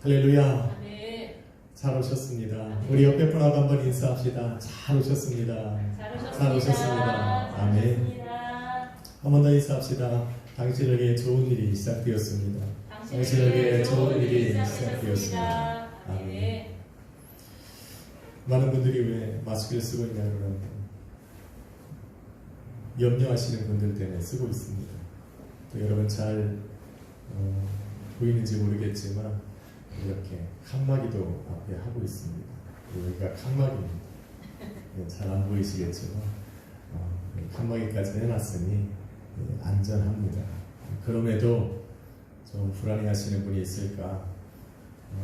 할렐루야. 네. 잘 오셨습니다. 우리 옆에 분하고 한번 인사합시다. 잘 오셨습니다. 잘 오셨습니다. 아멘. 한 번 더 인사합시다. 당신에게 좋은 일이 시작되었습니다. 당신에게 좋은 일이 시작되었습니다. 아멘. 많은 분들이 왜 마스크를 쓰고 있냐 그러면 염려하시는 분들 때문에 쓰고 있습니다. 또 여러분 잘 보이는지 모르겠지만 이렇게 칸막이도 앞에 하고 있습니다. 여기가 칸막이입니다. 잘 안 보이시겠지만 칸막이까지 해놨으니 안전합니다. 그럼에도 좀 불안해하시는 분이 있을까?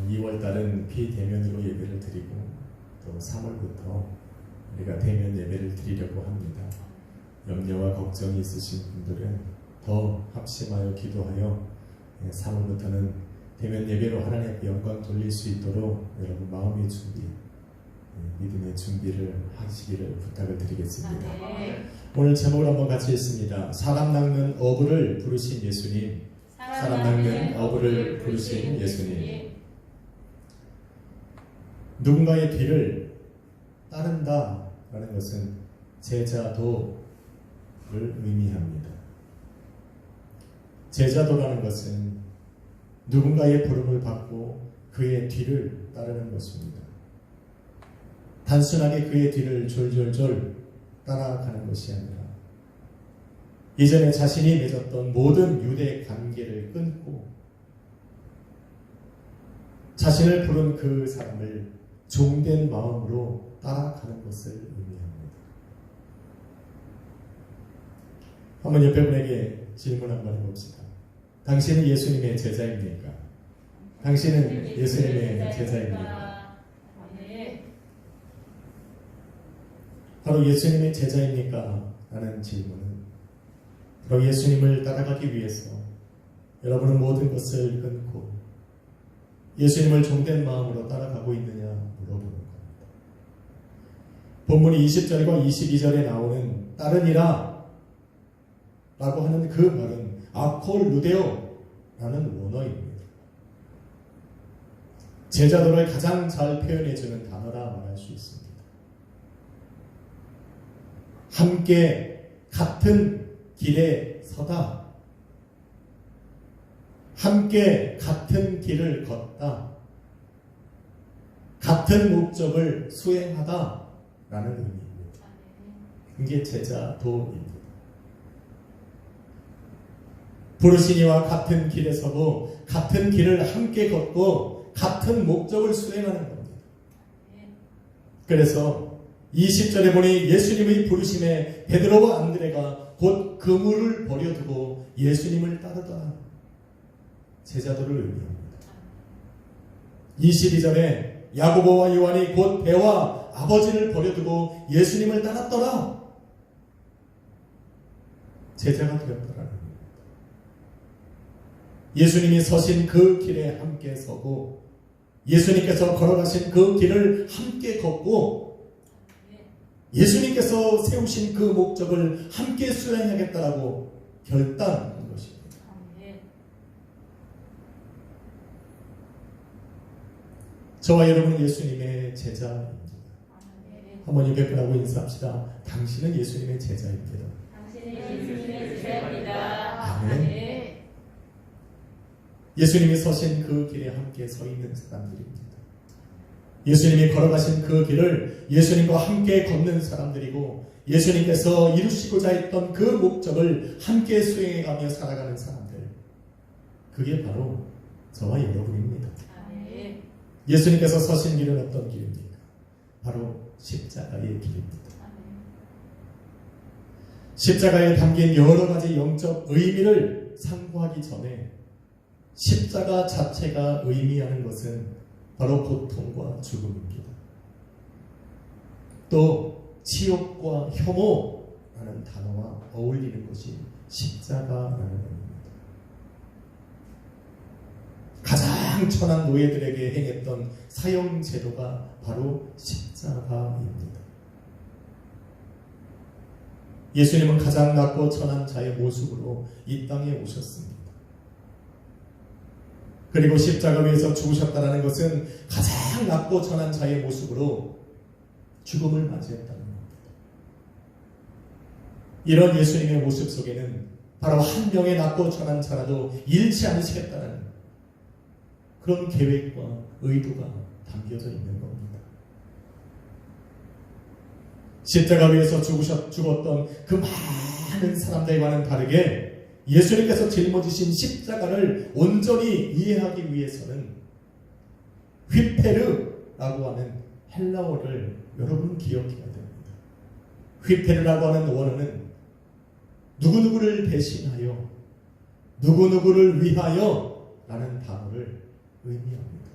2월달은 비대면으로 예배를 드리고 또 3월부터 우리가 대면 예배를 드리려고 합니다. 염려와 걱정이 있으신 분들은 더 합심하여 기도하여 3월부터는 대면 예배로 하나님 앞에 영광 돌릴 수 있도록 여러분 마음의 준비, 믿음의 준비를 하시기를 부탁을 드리겠습니다. 오늘 제목을 한번 같이 읽습니다. 사람 낚는 어부를 부르신 예수님. 사람 낚는 어부를 부르신 예수님. 누군가의 뒤를 따른다라는 것은 제자도를 의미합니다. 제자도라는 것은 누군가의 부름을 받고 그의 뒤를 따르는 것입니다. 단순하게 그의 뒤를 졸졸졸 따라가는 것이 아니라 이전에 자신이 맺었던 모든 유대 관계를 끊고 자신을 부른 그 사람을 종된 마음으로 따라가는 것을 의미합니다. 한번 옆에 분에게 질문 한번 해봅시다. 당신은 예수님의 제자입니까? 당신은 예수님의 제자입니까? 바로 예수님의 제자입니까? 라는 질문은 바로 예수님을 따라가기 위해서 여러분은 모든 것을 끊고 예수님을 종된 마음으로 따라가고 있느냐 물어보는 겁니다. 본문이 20절과 22절에 나오는 따르니라 라고 하는 그 말은 아콜 루데오 라는 원어입니다. 제자도를 가장 잘 표현해주는 단어라 말할 수 있습니다. 함께 같은 길에 서다, 함께 같은 길을 걷다, 같은 목적을 수행하다 라는 의미입니다. 이게 제자도입니다. 부르신 이와 같은 길에 서고 같은 길을 함께 걷고 같은 목적을 수행하는 겁니다. 그래서 20절에 보니 예수님의 부르심에 베드로와 안드레가 곧 그물을 버려두고 예수님을 따르더라. 제자도를 의미합니다. 22절에 야고보와 요한이 곧 배와 아버지를 버려두고 예수님을 따랐더라. 제자가 되었더라는 겁니다. 예수님이 서신 그 길에 함께 서고 예수님께서 걸어가신 그 길을 함께 걷고 예수님께서 세우신 그 목적을 함께 수행하겠다라고 결단한 것입니다. 저와 여러분은 예수님의 제자입니다. 한번 입에 하고 인사합시다. 당신은 예수님의 제자입니다. 당신은 예수님의 제자입니다. 아멘. 예수님이 서신 그 길에 함께 서 있는 사람들입니다. 예수님이 걸어가신 그 길을 예수님과 함께 걷는 사람들이고 예수님께서 이루시고자 했던 그 목적을 함께 수행해가며 살아가는 사람들, 그게 바로 저와 여러분입니다. 예수님께서 서신 길은 어떤 길입니까? 바로 십자가의 길입니다. 십자가에 담긴 여러 가지 영적 의미를 상고하기 전에 십자가 자체가 의미하는 것은 바로 고통과 죽음입니다. 또 치욕과 혐오라는 단어와 어울리는 것이 십자가라는 의미입니다. 가장 천한 노예들에게 행했던 사형제도가 바로 십자가입니다. 예수님은 가장 낮고 천한 자의 모습으로 이 땅에 오셨습니다. 그리고 십자가 위에서 죽으셨다는 것은 가장 낮고 천한 자의 모습으로 죽음을 맞이했다는 겁니다. 이런 예수님의 모습 속에는 바로 한 명의 낮고 천한 자라도 잃지 않으시겠다는 그런 계획과 의도가 담겨져 있는 겁니다. 십자가 위에서 죽었던 그 많은 사람들과는 다르게 예수님께서 짊어지신 십자가를 온전히 이해하기 위해서는 휘페르라고 하는 헬라어를 여러분 기억해야 됩니다. 휘페르라고 하는 원어는 누구누구를 대신하여 누구누구를 위하여 라는 단어를 의미합니다.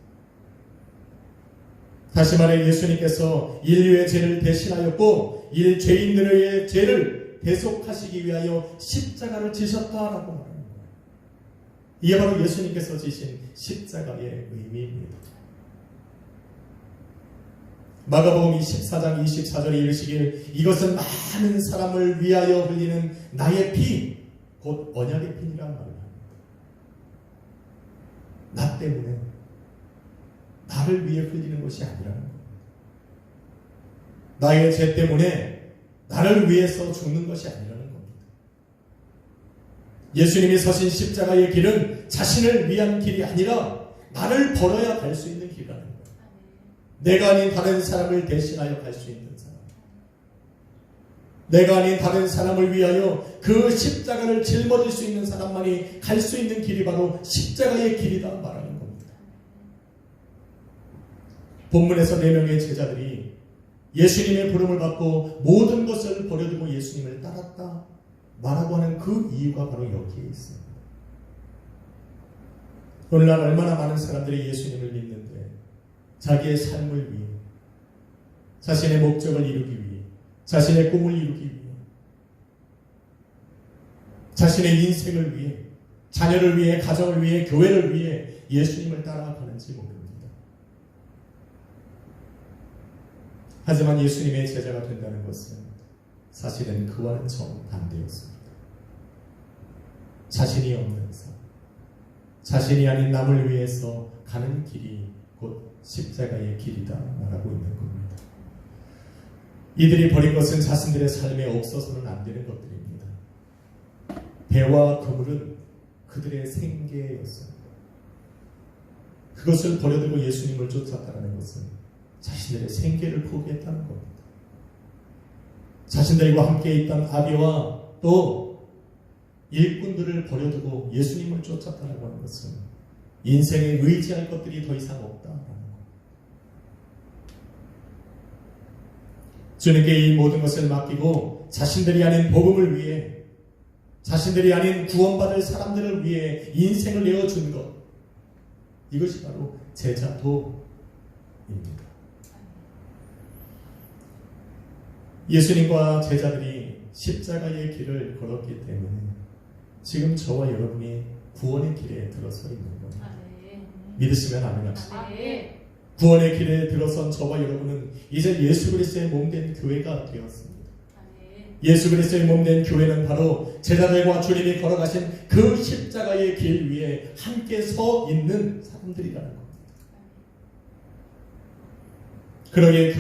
다시 말해 예수님께서 인류의 죄를 대신하였고 죄인들의 죄를 대속하시기 위하여 십자가를 지셨다라고 말합니다. 이게 바로 예수님께서 지신 십자가의 의미입니다. 마가복음 14장 24절에 이르시길 이것은 많은 사람을 위하여 흘리는 나의 피, 곧 언약의 피니라는 말을 합니다. 나 때문에 나를 위해 흘리는 것이 아니라는 겁니다. 나의 죄 때문에 나를 위해서 죽는 것이 아니라는 겁니다. 예수님이 서신 십자가의 길은 자신을 위한 길이 아니라 나를 벌어야 갈 수 있는 길이라는 겁니다. 내가 아닌 다른 사람을 대신하여 갈 수 있는 사람, 내가 아닌 다른 사람을 위하여 그 십자가를 짊어질 수 있는 사람만이 갈 수 있는 길이 바로 십자가의 길이다 말하는 겁니다. 본문에서 4명의 제자들이 예수님의 부름을 받고 모든 것을 버려두고 예수님을 따랐다 말하고 하는 그 이유가 바로 여기에 있습니다. 오늘날 얼마나 많은 사람들이 예수님을 믿는데 자기의 삶을 위해, 자신의 목적을 이루기 위해, 자신의 꿈을 이루기 위해, 자신의 인생을 위해, 자녀를 위해, 가정을 위해, 교회를 위해 예수님을 따라가는지 모릅니다. 하지만 예수님의 제자가 된다는 것은 사실은 그와는 정반대였습니다. 자신이 없는 삶, 자신이 아닌 남을 위해서 가는 길이 곧 십자가의 길이다 말하고 있는 겁니다. 이들이 버린 것은 자신들의 삶에 없어서는 안 되는 것들입니다. 배와 그물은 그들의 생계였습니다. 그것을 버려두고 예수님을 쫓았다는 것은 자신들의 생계를 포기했다는 겁니다. 자신들과 함께 있던 아비와 또 일꾼들을 버려두고 예수님을 쫓았다고 하는 것은 인생에 의지할 것들이 더 이상 없다라는 겁니다. 주님께 이 모든 것을 맡기고 자신들이 아닌 복음을 위해, 자신들이 아닌 구원받을 사람들을 위해 인생을 내어준 것, 이것이 바로 제자도입니다. 예수님과 제자들이 십자가의 길을 걸었기 때문에 지금 저와 여러분이 구원의 길에 들어서 있는 겁니다. 믿으시면 아멘합시다. 구원의 길에 들어선 저와 여러분은 이제 예수 그리스도의 몸된 교회가 되었습니다. 예수 그리스도의 몸된 교회는 바로 제자들과 주님이 걸어가신 그 십자가의 길 위에 함께 서 있는 사람들이라는 겁니다. 그러기에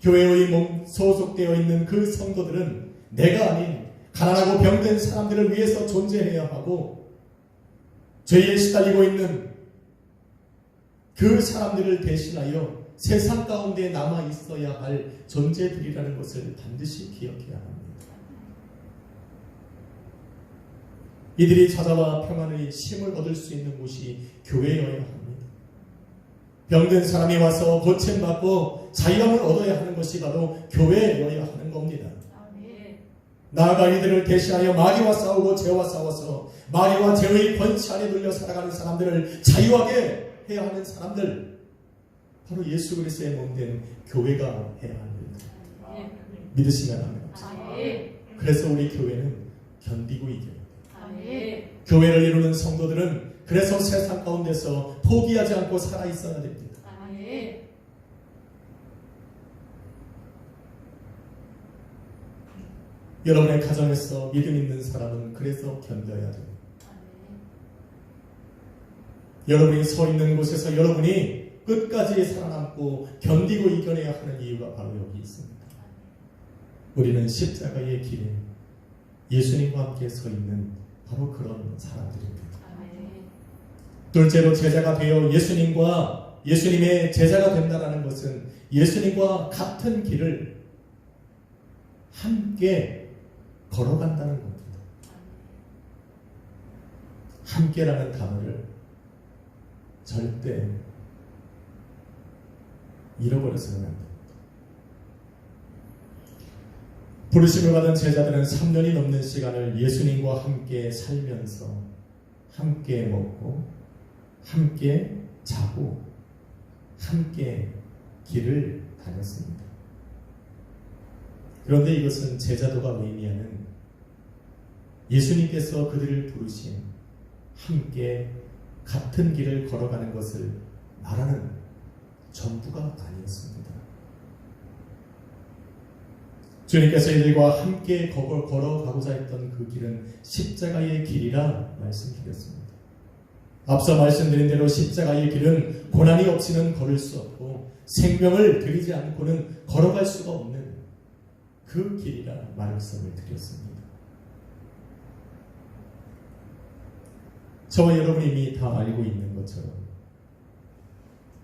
교회의 몸 소속되어 있는 그 성도들은 내가 아닌 가난하고 병든 사람들을 위해서 존재해야 하고, 죄에 시달리고 있는 그 사람들을 대신하여 세상 가운데 남아 있어야 할 존재들이라는 것을 반드시 기억해야 합니다. 이들이 찾아와 평안의 힘을 얻을 수 있는 곳이 교회여야 합니다. 병든 사람이 와서 고침받고 자유함을 얻어야 하는 것이 바로 교회여야 하는 겁니다. 나아가 이들을 대신하여 마귀와 싸우고 죄와 싸워서 마귀와 죄의 권치 아래 눌려 살아가는 사람들을 자유하게 해야 하는 사람들, 바로 예수 그리스도의 몸된 교회가 해야 합니다. 믿으시면 합니다. 그래서 우리 교회는 견디고 이겨야 돼요. 교회를 이루는 성도들은 그래서 세상 가운데서 포기하지 않고 살아 있어야 됩니다. 여러분의 가정에서 믿음 있는 사람은 그래서 견뎌야 돼요. 여러분이 서 있는 곳에서 여러분이 끝까지 살아남고 견디고 이겨내야 하는 이유가 바로 여기 있습니다. 우리는 십자가의 길에 예수님과 함께 서 있는 바로 그런 사람들입니다. 둘째로 제자가 되어 예수님의 제자가 된다는 것은 예수님과 같은 길을 함께 걸어간다는 겁니다. 함께라는 단어를 절대 잃어버려서는 안 됩니다. 부르심을 받은 제자들은 3년이 넘는 시간을 예수님과 함께 살면서 함께 먹고 함께 자고 함께 길을 다녔습니다. 그런데 이것은 제자도가 의미하는 예수님께서 그들을 부르신 함께 같은 길을 걸어가는 것을 말하는 전부가 아니었습니다. 주님께서 이들과 함께 걸어가고자 했던 그 길은 십자가의 길이라 말씀드렸습니다. 앞서 말씀드린 대로 십자가의 길은 고난이 없이는 걸을 수 없고 생명을 드리지 않고는 걸어갈 수가 없는 그 길이라 말씀을 드렸습니다. 저와 여러분이 이미 다 알고 있는 것처럼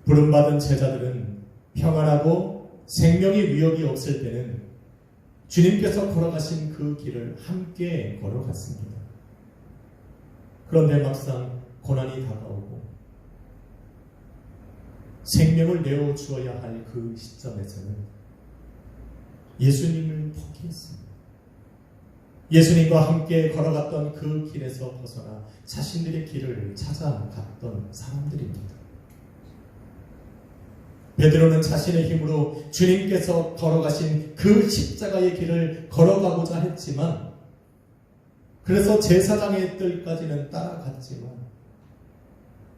부름받은 제자들은 평안하고 생명의 위협이 없을 때는 주님께서 걸어가신 그 길을 함께 걸어갔습니다. 그런데 막상 고난이 다가오고 생명을 내어주어야 할 그 시점에서는 예수님을 포기했습니다. 예수님과 함께 걸어갔던 그 길에서 벗어나 자신들의 길을 찾아갔던 사람들입니다. 베드로는 자신의 힘으로 주님께서 걸어가신 그 십자가의 길을 걸어가고자 했지만, 그래서 제사장의 뜰까지는 따라갔지만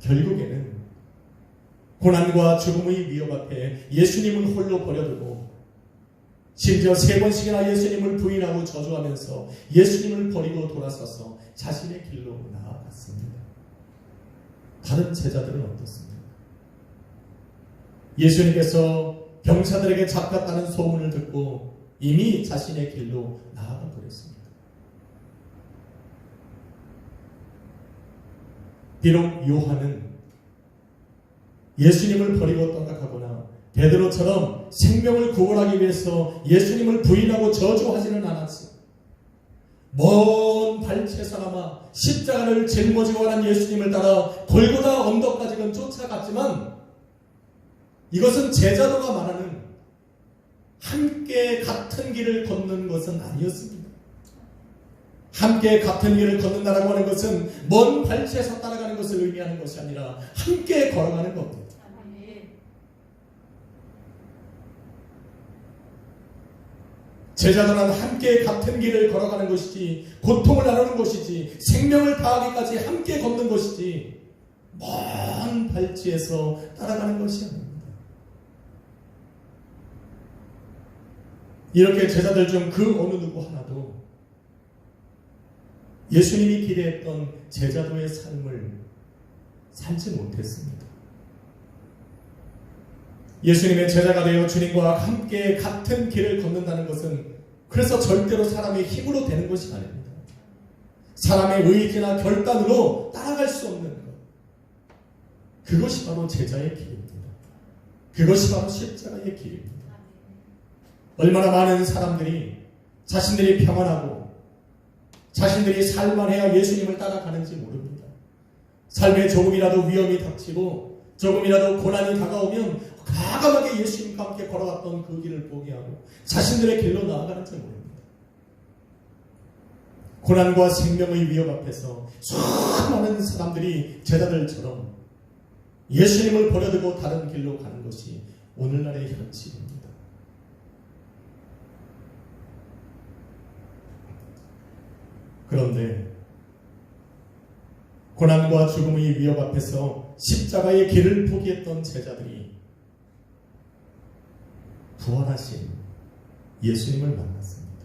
결국에는 고난과 죽음의 위협 앞에 예수님을 홀로 버려두고 심지어 3번씩이나 예수님을 부인하고 저주하면서 예수님을 버리고 돌아서서 자신의 길로 나아갔습니다. 다른 제자들은 어떻습니까? 예수님께서 병사들에게 잡혔다는 소문을 듣고 이미 자신의 길로 나아가 버렸습니다. 비록 요한은 예수님을 버리고 떠나가거나 베드로처럼 생명을 구원하기 위해서 예수님을 부인하고 저주하지는 않았어요. 먼 발치에서나마 십자가를 짊어지고 가는 예수님을 따라 골고다 언덕까지는 쫓아갔지만, 이것은 제자도가 말하는 함께 같은 길을 걷는 것은 아니었습니다. 함께 같은 길을 걷는다라고 하는 것은 먼 발치에서 따라가는 것을 의미하는 것이 아니라 함께 걸어가는 겁니다. 제자들은 함께 같은 길을 걸어가는 것이지, 고통을 나누는 것이지, 생명을 다하기까지 함께 걷는 것이지, 먼 발치에서 따라가는 것이 아닙니다. 이렇게 제자들 중 그 어느 누구 하나도 예수님이 기대했던 제자도의 삶을 살지 못했습니다. 예수님의 제자가 되어 주님과 함께 같은 길을 걷는다는 것은 그래서 절대로 사람의 힘으로 되는 것이 아닙니다. 사람의 의지나 결단으로 따라갈 수 없는 것. 그것이 바로 제자의 길입니다. 그것이 바로 십자가의 길입니다. 얼마나 많은 사람들이 자신들이 평안하고 자신들이 살만해야 예수님을 따라가는지 모릅니다. 삶에 조금이라도 위험이 닥치고 조금이라도 고난이 다가오면 과감하게 예수님과 함께 걸어갔던 그 길을 포기하고 자신들의 길로 나아가는지 모릅니다. 고난과 생명의 위협 앞에서 수많은 사람들이 제자들처럼 예수님을 버려두고 다른 길로 가는 것이 오늘날의 현실입니다. 그런데 고난과 죽음의 위협 앞에서 십자가의 길을 포기했던 제자들이 부활하신 예수님을 만났습니다.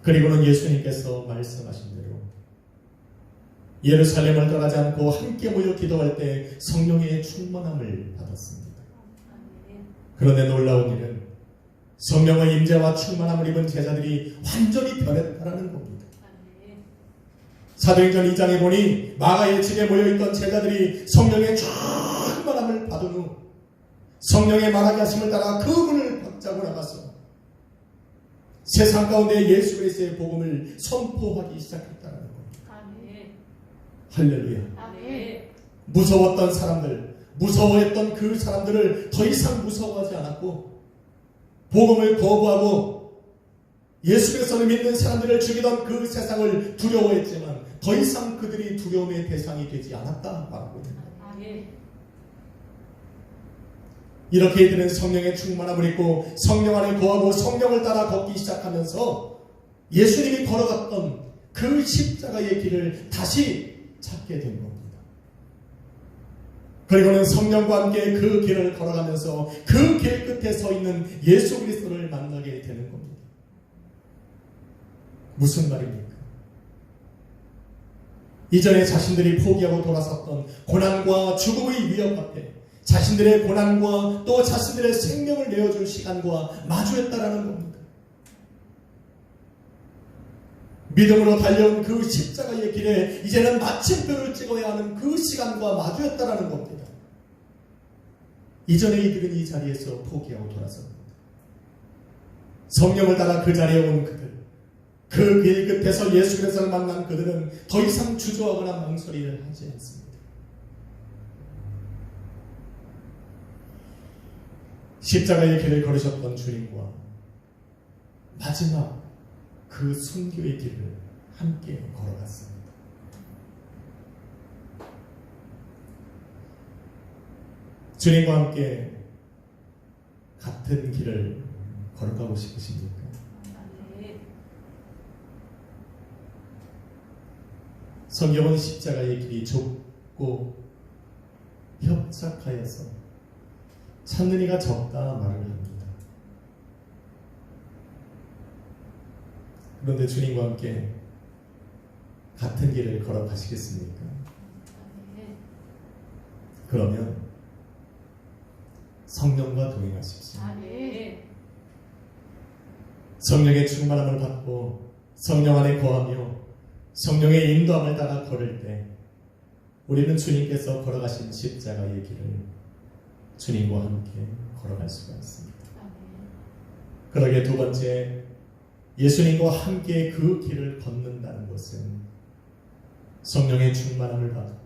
그리고는 예수님께서 말씀하신 대로 예루살렘을 떠나지 않고 함께 모여 기도할 때 성령의 충만함을 받았습니다. 그런데 놀라운 일은 성령의 임재와 충만함을 입은 제자들이 완전히 변했다는 겁니다. 사도행전 2장에 보니 마가의 집에 모여있던 제자들이 성령의 충만함을 받은 후 성령의 말하게 하심을 따라 그 문을 박차고 나가서 세상 가운데 예수 그리스도의 복음을 선포하기 시작했다는 겁니다. 할렐루야. 무서웠던 사람들, 무서워했던 그 사람들을 더 이상 무서워하지 않았고 복음을 거부하고 예수 그리스도를 믿는 사람들을 죽이던 그 세상을 두려워했지만 더 이상 그들이 두려움의 대상이 되지 않았다 말하고 있습니다. 이렇게 이들은 성령의 충만함을 입고 성령 안에 거하고 성령을 따라 걷기 시작하면서 예수님이 걸어갔던 그 십자가의 길을 다시 찾게 된 겁니다. 그리고는 성령과 함께 그 길을 걸어가면서 그 길 끝에 서 있는 예수 그리스도를 만나게 되는 겁니다. 무슨 말입니까? 이전에 자신들이 포기하고 돌아섰던 고난과 죽음의 위협 앞에 자신들의 고난과 또 자신들의 생명을 내어줄 시간과 마주했다라는 겁니다. 믿음으로 달려온 그 십자가의 길에 이제는 마침표를 찍어야 하는 그 시간과 마주했다라는 겁니다. 이전에 이들은 이 자리에서 포기하고 돌아섰습니다. 성령을 따라 그 자리에 온 그들, 그 길 끝에서 예수 그리스도를 만난 그들은 더 이상 주저하거나 망설이를 하지 않습니다. 십자가의 길을 걸으셨던 주님과 마지막 그 순교의 길을 함께 걸어갔습니다. 주님과 함께 같은 길을 걸어가고 싶으십니까? 성경은 십자가의 길이 좁고 협착하여서 찾는 이가 적다 말을 합니다. 그런데 주님과 함께 같은 길을 걸어가시겠습니까? 그러면 성령과 동행하십시오. 성령의 충만함을 받고 성령 안에 거하며 성령의 인도함을 따라 걸을 때 우리는 주님께서 걸어가신 십자가의 길을 주님과 함께 걸어갈 수가 있습니다. 그러기에 두 번째, 예수님과 함께 그 길을 걷는다는 것은 성령의 충만함을 받고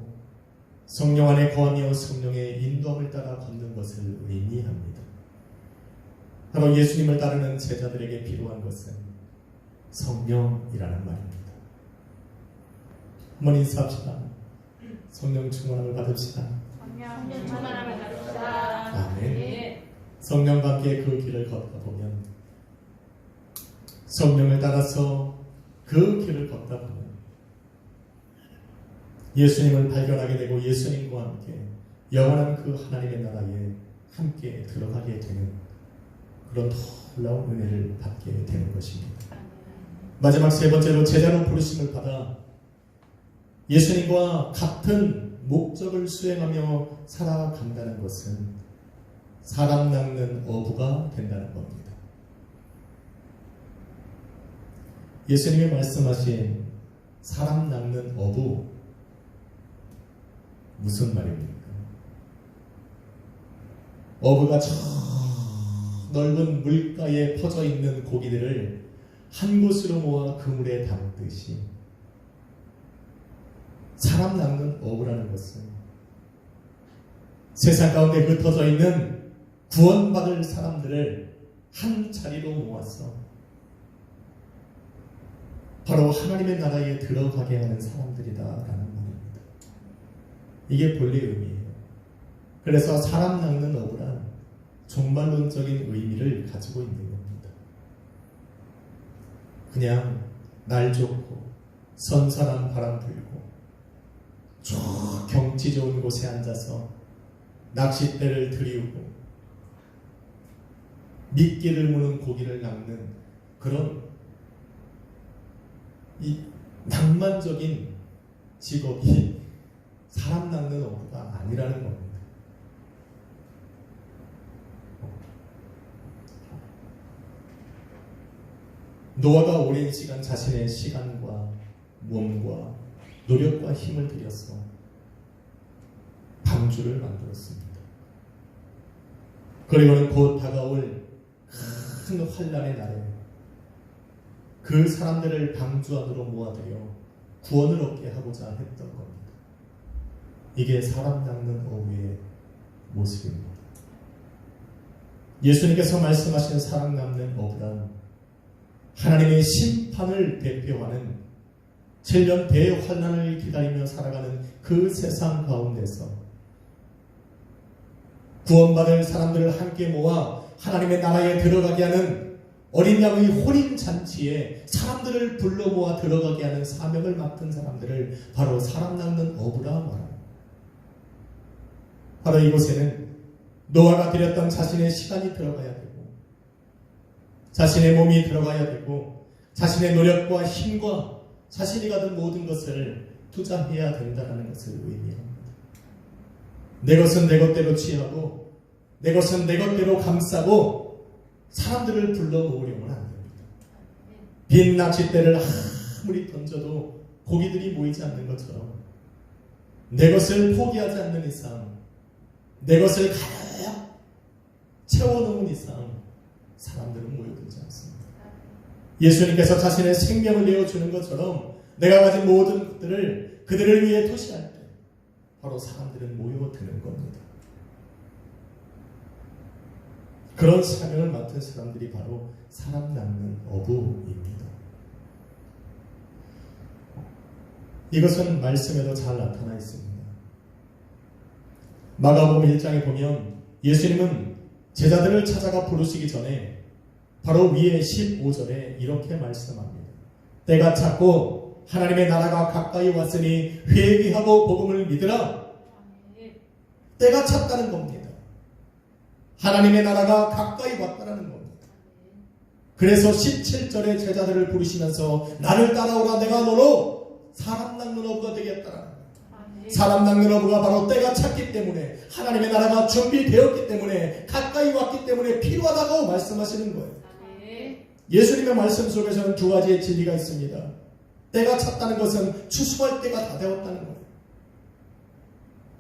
성령 안에 거하며 성령의 인도함을 따라 걷는 것을 의미합니다. 바로 예수님을 따르는 제자들에게 필요한 것은 성령이라는 말입니다. 한번 인사합시다. 성령 충만함을 받읍시다. 성령 충만함을 받읍시다. 아멘. 성령과 함께 그 길을 걷다 보면 성령을 따라서 그 길을 걷다 보면 예수님을 발견하게 되고 예수님과 함께 영원한 그 하나님의 나라에 함께 들어가게 되는 그런 놀라운 은혜를 받게 되는 것입니다. 마지막 세 번째로 제자로 부르심을 받아 예수님과 같은 목적을 수행하며 살아간다는 것은 사람 낚는 어부가 된다는 겁니다. 예수님이 말씀하신 사람 낚는 어부, 무슨 말입니까? 어부가 저 넓은 물가에 퍼져 있는 고기들을 한 곳으로 모아 그물에 담듯이 사람 낚는 어부라는 것은 세상 가운데 흩어져 있는 구원받을 사람들을 한 자리로 모아서 바로 하나님의 나라에 들어가게 하는 사람들이다라는 말입니다. 이게 본래 의미예요. 그래서 사람 낚는 어부란 종말론적인 의미를 가지고 있는 겁니다. 그냥 날 좋고 선선한 바람 불고 쭉 경치 좋은 곳에 앉아서 낚싯대를 들이우고 미끼를 무는 고기를 낚는 그런 이 낭만적인 직업이 사람 낚는 어부가 아니라는 겁니다. 노아가 오랜 시간 자신의 시간과 몸과 노력과 힘을 들여서 방주를 만들었습니다. 그리고는 곧 다가올 큰 환란의 날에 그 사람들을 방주 안으로 모아들여 구원을 얻게 하고자 했던 겁니다. 이게 사람 낚는 어부의 모습입니다. 예수님께서 말씀하신 사람 낚는 어부란 하나님의 심판을 대표하는 7년 대환란을 기다리며 살아가는 그 세상 가운데서 구원받을 사람들을 함께 모아 하나님의 나라에 들어가게 하는 어린 양의 혼인잔치에 사람들을 불러 모아 들어가게 하는 사명을 맡은 사람들을 바로 사람 낚는 어부라 말합니다. 바로 이곳에는 노아가 드렸던 자신의 시간이 들어가야 되고 자신의 몸이 들어가야 되고 자신의 노력과 힘과 자신이 가진 모든 것을 투자해야 된다는 것을 의미합니다. 내 것은 내 것대로 취하고 내 것은 내 것대로 감싸고 사람들을 불러 모으려면 안 됩니다. 빈 낚싯대를 아무리 던져도 고기들이 모이지 않는 것처럼 내 것을 포기하지 않는 이상 내 것을 가득 채워놓은 이상 사람들은 모여들지 않습니다. 예수님께서 자신의 생명을 내어주는 것처럼 내가 가진 모든 것들을 그들을 위해 투시할 때 바로 사람들은 모여드는 겁니다. 그런 사명을 맡은 사람들이 바로 사람 낚는 어부입니다. 이것은 말씀에도 잘 나타나 있습니다. 마가복음 1장에 보면 예수님은 제자들을 찾아가 부르시기 전에 바로 위에 15절에 이렇게 말씀합니다. 때가 찼고 하나님의 나라가 가까이 왔으니 회개하고 복음을 믿으라. 때가 찼다는 겁니다. 하나님의 나라가 가까이 왔다는 겁니다. 그래서 17절에 제자들을 부르시면서 나를 따라오라 내가 너로 사람 낚는 어부가 되겠다라는 겁니다. 사람 낚는 어부가 바로 때가 찼기 때문에 하나님의 나라가 준비되었기 때문에 가까이 왔기 때문에 필요하다고 말씀하시는 거예요. 예수님의 말씀 속에서는 두 가지의 진리가 있습니다. 때가 찼다는 것은 추수할 때가 다 되었다는 거예요.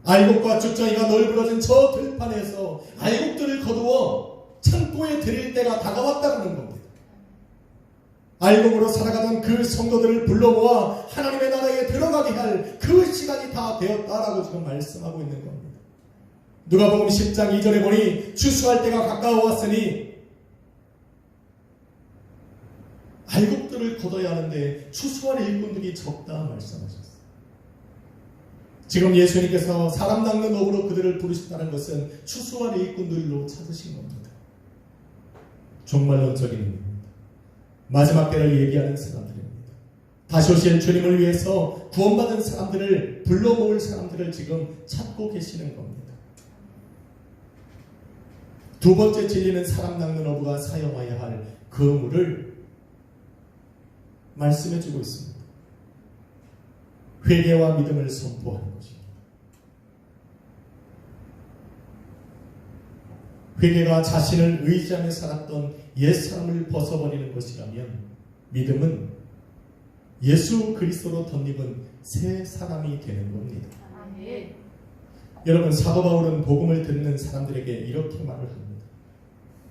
알곡과 쭉정이가 널브러진 저 들판에서 알곡들을 거두어 창고에 드릴 때가 다가왔다는 겁니다. 알곡으로 살아가던 그 성도들을 불러 모아 하나님의 나라에 들어가게 할 그 시간이 다 되었다라고 지금 말씀하고 있는 겁니다. 누가복음 10장 2절에 보니 추수할 때가 가까워왔으니 알곡들을 거둬야 하는데 추수할 일꾼들이 적다 말씀하셨어요. 지금 예수님께서 사람 낚는 어부로 그들을 부르셨다는 것은 추수할 일꾼들로 찾으신 겁니다. 종말론적인 의미입니다. 마지막 때를 얘기하는 사람들입니다. 다시 오실 주님을 위해서 구원받은 사람들을 불러 모을 사람들을 지금 찾고 계시는 겁니다. 두 번째 진리는 사람 낚는 어부가 사용해야 할 그물을 말씀해주고 있습니다. 회개와 믿음을 선포하는 것입니다. 회개가 자신을 의지하며 살았던 옛사람을 벗어버리는 것이라면 믿음은 예수 그리스도로 덧입은 새 사람이 되는 겁니다. 여러분 사도 바울은 복음을 듣는 사람들에게 이렇게 말을 합니다.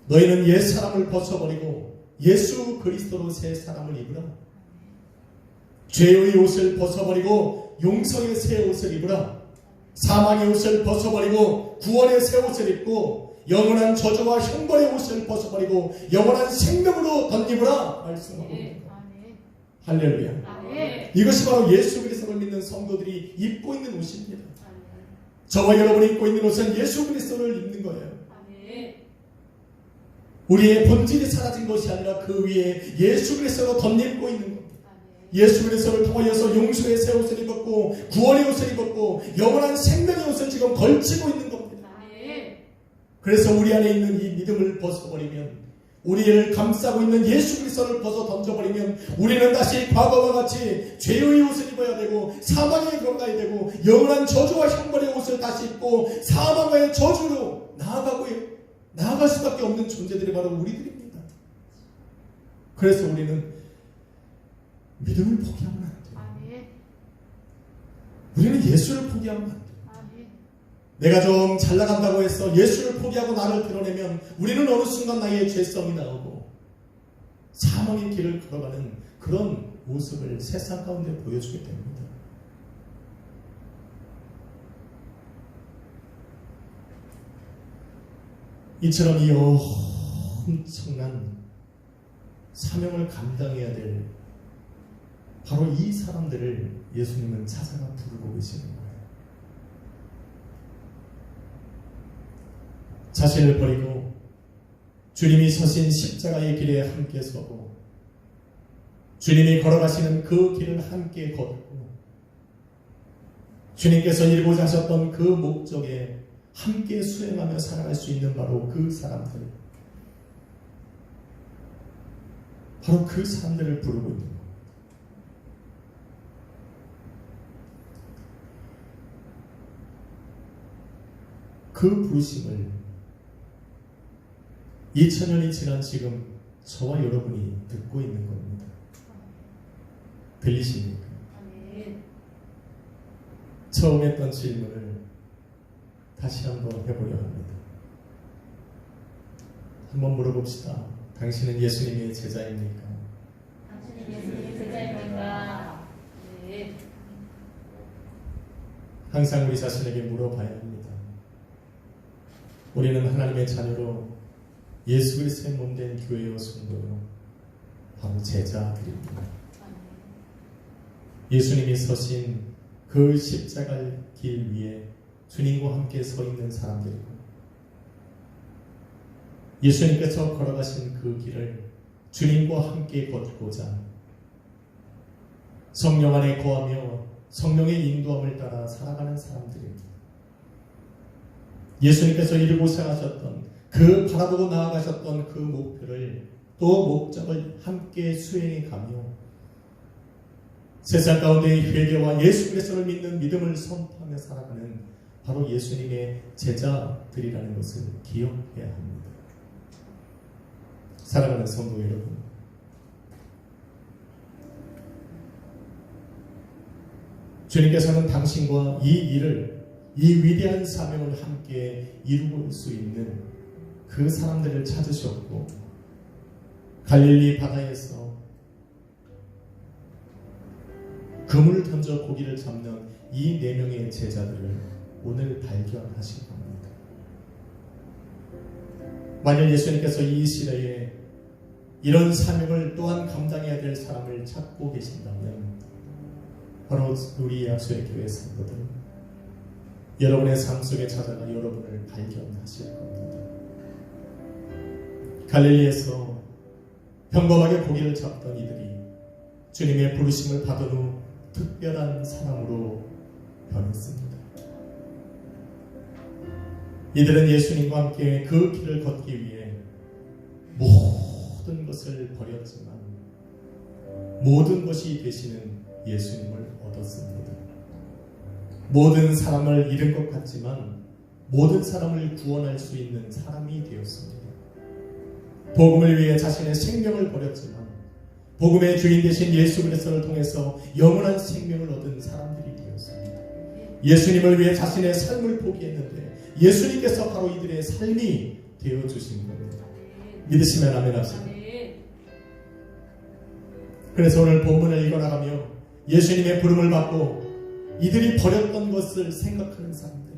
너희는 옛사람을 벗어버리고 예수 그리스도로 새 사람을 입으라. 죄의 옷을 벗어버리고 용서의 새 옷을 입으라. 사망의 옷을 벗어버리고 구원의 새 옷을 입고 영원한 저주와 형벌의 옷을 벗어버리고 영원한 생명으로 덧입으라 말씀하고 있습니다. 할렐루야. 이것이 바로 예수 그리스도를 믿는 성도들이 입고 있는 옷입니다. 저와 여러분이 입고 있는 옷은 예수 그리스도를 입는 거예요. 우리의 본질이 사라진 것이 아니라 그 위에 예수 그리스도로 덧입고 있는 겁니다. 예수 그리스도를 통하여서 용서의 새 옷을 입었고 구원의 옷을 입었고 영원한 생명의 옷을 지금 걸치고 있는 겁니다. 그래서 우리 안에 있는 이 믿음을 벗어버리면 우리를 감싸고 있는 예수 그리스도를 벗어 던져버리면 우리는 다시 과거와 같이 죄의 옷을 입어야 되고 사망에 걸어가야 되고 영원한 저주와 형벌의 옷을 다시 입고 사망의 저주로 나아갈 수밖에 없는 존재들이 바로 우리들입니다. 그래서 우리는 믿음을 포기하면 안 돼요. 우리는 예수를 포기하면 안 돼요. 내가 좀 잘 나간다고 해서 예수를 포기하고 나를 드러내면 우리는 어느 순간 나의 죄성이 나오고 사망의 길을 걸어가는 그런 모습을 세상 가운데 보여주게 됩니다. 이처럼 이 엄청난 사명을 감당해야 될 바로 이 사람들을 예수님은 찾아가 부르고 계시는 거예요. 자신을 버리고 주님이 서신 십자가의 길에 함께 서고 주님이 걸어가시는 그 길을 함께 걷고 주님께서 이루고자 하셨던 그 목적에 함께 수행하며 살아갈 수 있는 바로 그 사람들, 바로 그 사람들을 부르고 있는 겁니다. 그 부르심을 2000년이 지난 지금 저와 여러분이 듣고 있는 겁니다. 들리십니까? 처음 했던 질문을 다시 한번 해보려 합니다. 한번 물어봅시다. 당신은 예수님의 제자입니까? 당신은 예수님의 제자입니까? 네. 항상 우리 자신에게 물어봐야 합니다. 우리는 하나님의 자녀로 예수 그리스도의 몸된 교회요 성도요 바로 제자들입니다. 예수님이 서신 그 십자가 길 위에 주님과 함께 서 있는 사람들이고 예수님께서 걸어가신 그 길을 주님과 함께 걷고자 성령 안에 거하며 성령의 인도함을 따라 살아가는 사람들입니다. 예수님께서 이루고자 하셨던 그 바라보고 나아가셨던 그 목표를 또 목적을 함께 수행해 가며 세상 가운데의 회개와 예수 그리스도를 믿는 믿음을 선포하며 살아가는 바로 예수님의 제자들이라는 것을 기억해야 합니다. 사랑하는 성도 여러분, 주님께서는 당신과 이 일을, 이 위대한 사명을 함께 이루고 수 있는 그 사람들을 찾으셨고 갈릴리 바다에서 그물을 던져 고기를 잡는 이 4명의 제자들을 오늘 발견하신 겁니다. 만약 예수님께서 이 시대에 이런 사명을 또한 감당해야 될 사람을 찾고 계신다면 바로 우리 약속의 교회 성도들, 여러분의 삶 속에 찾아가 여러분을 발견하실 겁니다. 갈릴리에서 평범하게 고기를 잡던 이들이 주님의 부르심을 받은 후 특별한 사람으로 변했습니다. 이들은 예수님과 함께 그 길을 걷기 위해 모든 것을 버렸지만 모든 것이 되시는 예수님을 얻었습니다. 모든 사람을 잃은 것 같지만 모든 사람을 구원할 수 있는 사람이 되었습니다. 복음을 위해 자신의 생명을 버렸지만 복음의 주인 되신 예수 그리스도를 통해서 영원한 생명을 얻은 사람들이 되었습니다. 예수님을 위해 자신의 삶을 포기했는데 예수님께서 바로 이들의 삶이 되어주신 겁니다. 믿으시면 아멘 합시다. 그래서 오늘 본문을 읽어나가며 예수님의 부름을 받고 이들이 버렸던 것을 생각하는 사람들,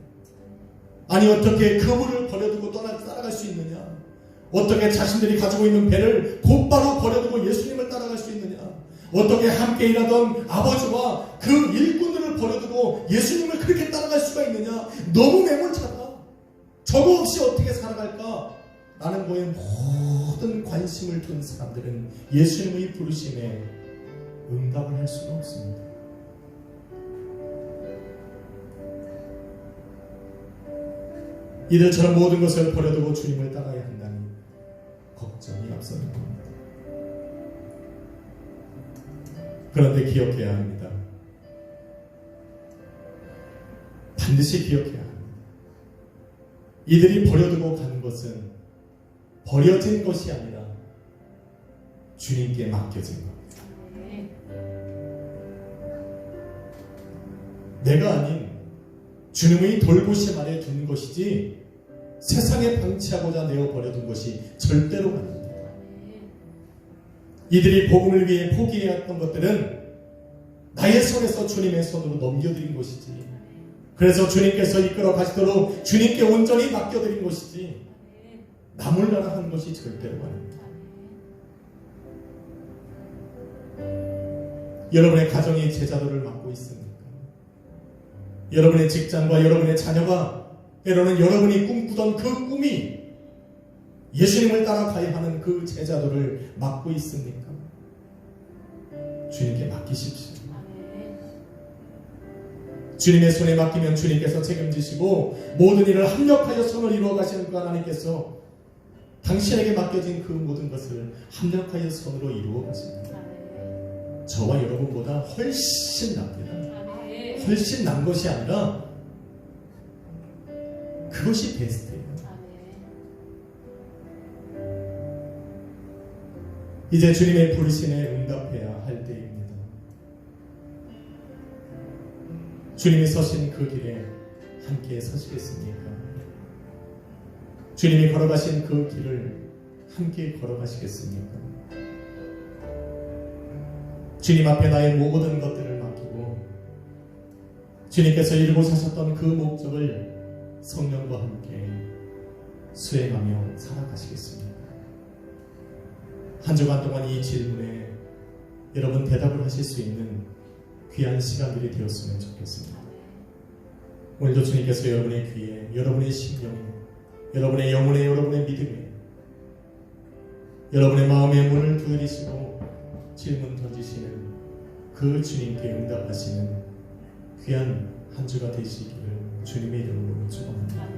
아니 어떻게 그물을 버려두고 따라갈 수 있느냐, 어떻게 자신들이 가지고 있는 배를 곧바로 버려두고 예수님을 따라갈 수 있느냐, 어떻게 함께 일하던 아버지와 그 일꾼들을 버려두고 예수님을 그렇게 따라갈 수가 있느냐, 너무 매몰차다, 저거 없이 어떻게 살아갈까 라는 거에 모든 관심을 둔 사람들은 예수님의 부르심에 응답을 할 수가 없습니다. 이들처럼 모든 것을 버려두고 주님을 따라야 한다니 걱정이 앞서는 겁니다. 그런데 기억해야 합니다. 반드시 기억해야 합니다. 이들이 버려두고 간 것은 버려진 것이 아니라 주님께 맡겨진 겁니다. 내가 아닌 주님의 돌보심 아래 둔 것이지 세상에 방치하고자 내어 버려둔 것이 절대로 아닙니다. 이들이 복음을 위해 포기해야 했던 것들은 나의 손에서 주님의 손으로 넘겨드린 것이지, 그래서 주님께서 이끌어 가시도록 주님께 온전히 맡겨드린 것이지 나 몰라라 한 것이 절대로 아닙니다. 여러분의 가정이 제자도를 맡고 있습니까? 여러분의 직장과 여러분의 자녀가, 때로는 여러분이 꿈꾸던 그 꿈이 예수님을 따라가야 하는 그 제자도를 맡고 있습니까? 주님께 맡기십시오. 주님의 손에 맡기면 주님께서 책임지시고 모든 일을 합력하여 손을 이루어 가시는 그 하나님께서 당신에게 맡겨진 그 모든 것을 합력하여 손으로 이루어 가십니다. 저와 여러분보다 훨씬 납니다. 훨씬 난 것이 아니라 그것이 베스트예요. 이제 주님의 부르심에 응답해야 할 때입니다. 주님이 서신 그 길에 함께 서시겠습니까? 주님이 걸어가신 그 길을 함께 걸어가시겠습니까? 주님 앞에 나의 모든 것들을 맡기고 주님께서 이루고 사셨던 그 목적을 성령과 함께 수행하며 살아가시겠습니까? 한 주간 동안 이 질문에 여러분 대답을 하실 수 있는 귀한 시간들이 되었으면 좋겠습니다. 오늘도 주님께서 여러분의 귀에, 여러분의 심령에, 여러분의 영혼에, 여러분의 믿음에, 여러분의 마음의 문을 두드리시고 질문 던지시는 그 주님께 응답하시는 귀한 한 주가 되시기를 주님의 이름으로 축원합니다.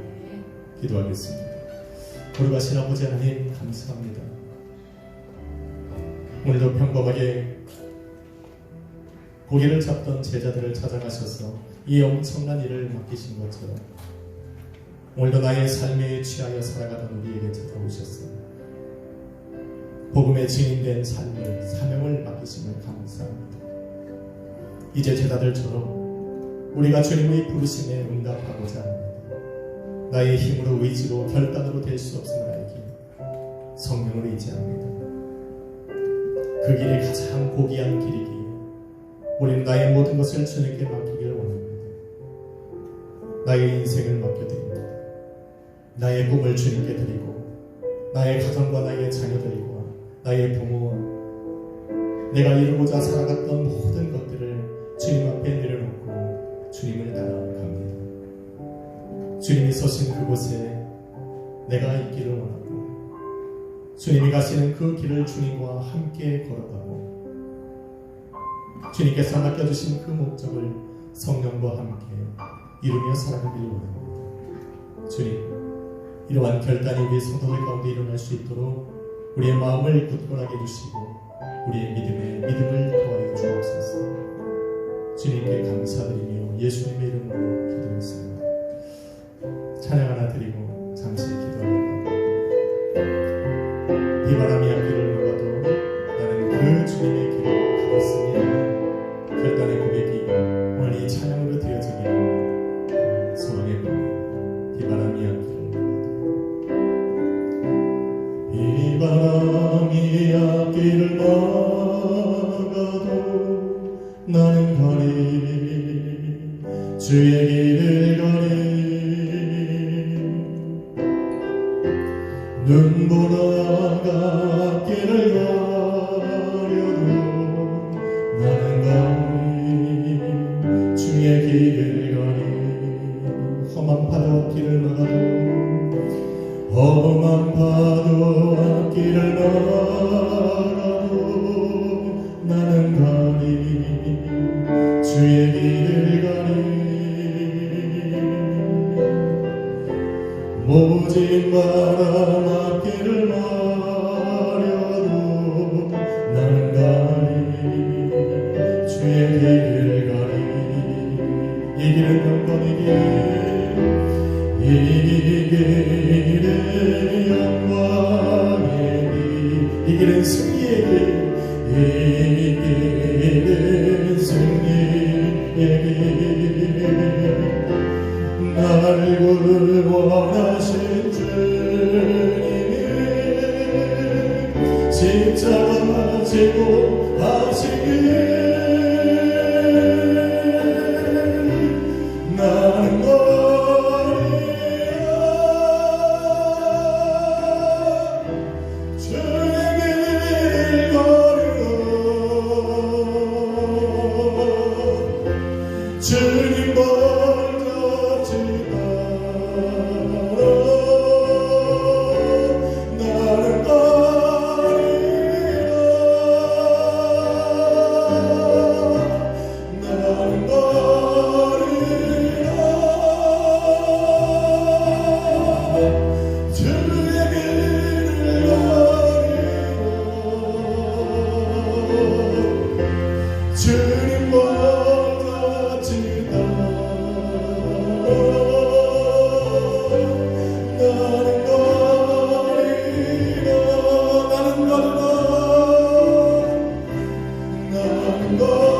기도하겠습니다. 거룩하신 아버지 하나님 감사합니다. 오늘도 평범하게 고개를 잡던 제자들을 찾아가셔서 이 엄청난 일을 맡기신 것처럼 오늘도 나의 삶에 취하여 살아가던 우리에게 찾아오셨습니다. 복음의 증인된 삶을, 사명을 맡기심을 감사합니다. 이제 제자들처럼 우리가 주님의 부르심에 응답하고자 합니다. 나의 힘으로, 의지로, 결단으로 될 수 없음을 알기 성령을 의지합니다. 그 길이 가장 고귀한 길이기에 우리는 나의 모든 것을 주님께 맡기기를 원합니다. 나의 인생을 맡겨드립니다. 나의 꿈을 주님께 드리고 나의 가정과 나의 자녀들과 나의 부모와 내가 이루고자 살아갔던 모든 것들을 주님 앞에 내려놓고 주님을 따라갑니다. 주님이 서신 그곳에 내가 있기를 원하고 주님이 가시는 그 길을 주님과 함께 걸어가고 주님께서 맡겨주신 그 목적을 성령과 함께 이루며 살아가기를 원합니다. 주님, 이러한 결단이 우리 성도들 가운데 일어날 수 있도록 우리의 마음을 굳건하게 해주시고 우리의 믿음을 더하여 주옵소서. 주님께 감사드리며 예수님의 이름으로 기도했습니다. 찬양 하나 드리고 잠시 기도합니다. 비바람이 앞길을 막아도 나는 그 주님의 길을 가겠습니다. 결단의 고백이 오늘 이 찬양으로 드려지기를 소망해 봅니다. 비바람이 앞길을 비바람이 앞길을 막아도 나는 가리 주의 길을 가리 눈보라가 앞길을 가려도 나는 가리 주의 길을 가리 험한 파도 앞길을 막아도 험한 파도 앞길을 막아도 나는 가리 주의 길을 가리 모진 바람 앞길을 막아도 주의 길을 가리 이 길은 영광의 길 이 길은 영광의 길 이 길은 승리의 길이 길은 승리의 길 나를 구원하신 주님이 십자가 지고 하신 길 나는 거리라 주의 길 걸으러 주님 먼저 지나러 나는 거리라 나는 거리라 주의 길을 가리라 주님 먼저 지나러 나는 거리라 나는 거리라 나는 거리라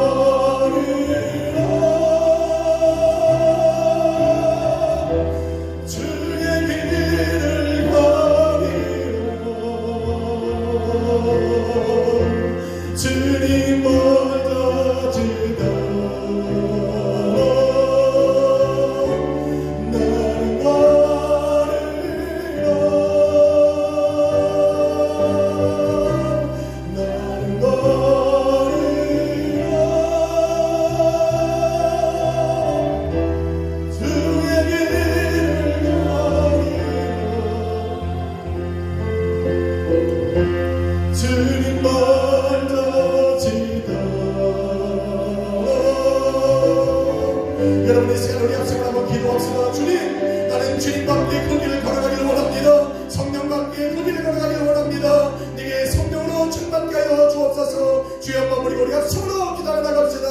주의 길을 가리라 주님 먼저 지나러 나는 거리라 나는 거리라 주의 길을 가리라 주님 먼저 지나러 여러분 이 시간 우리 앞서서 한번 기도합시다. 주님, 나는 주님과 함께 그 길을 걸어가기를 원합니다. 성령과 함께 그 길을 걸어가기를 원합니다. 네게 성령으로 충만케 하여 주옵소서. 주여 한번 우리 앞서로 기다려 나갑시다.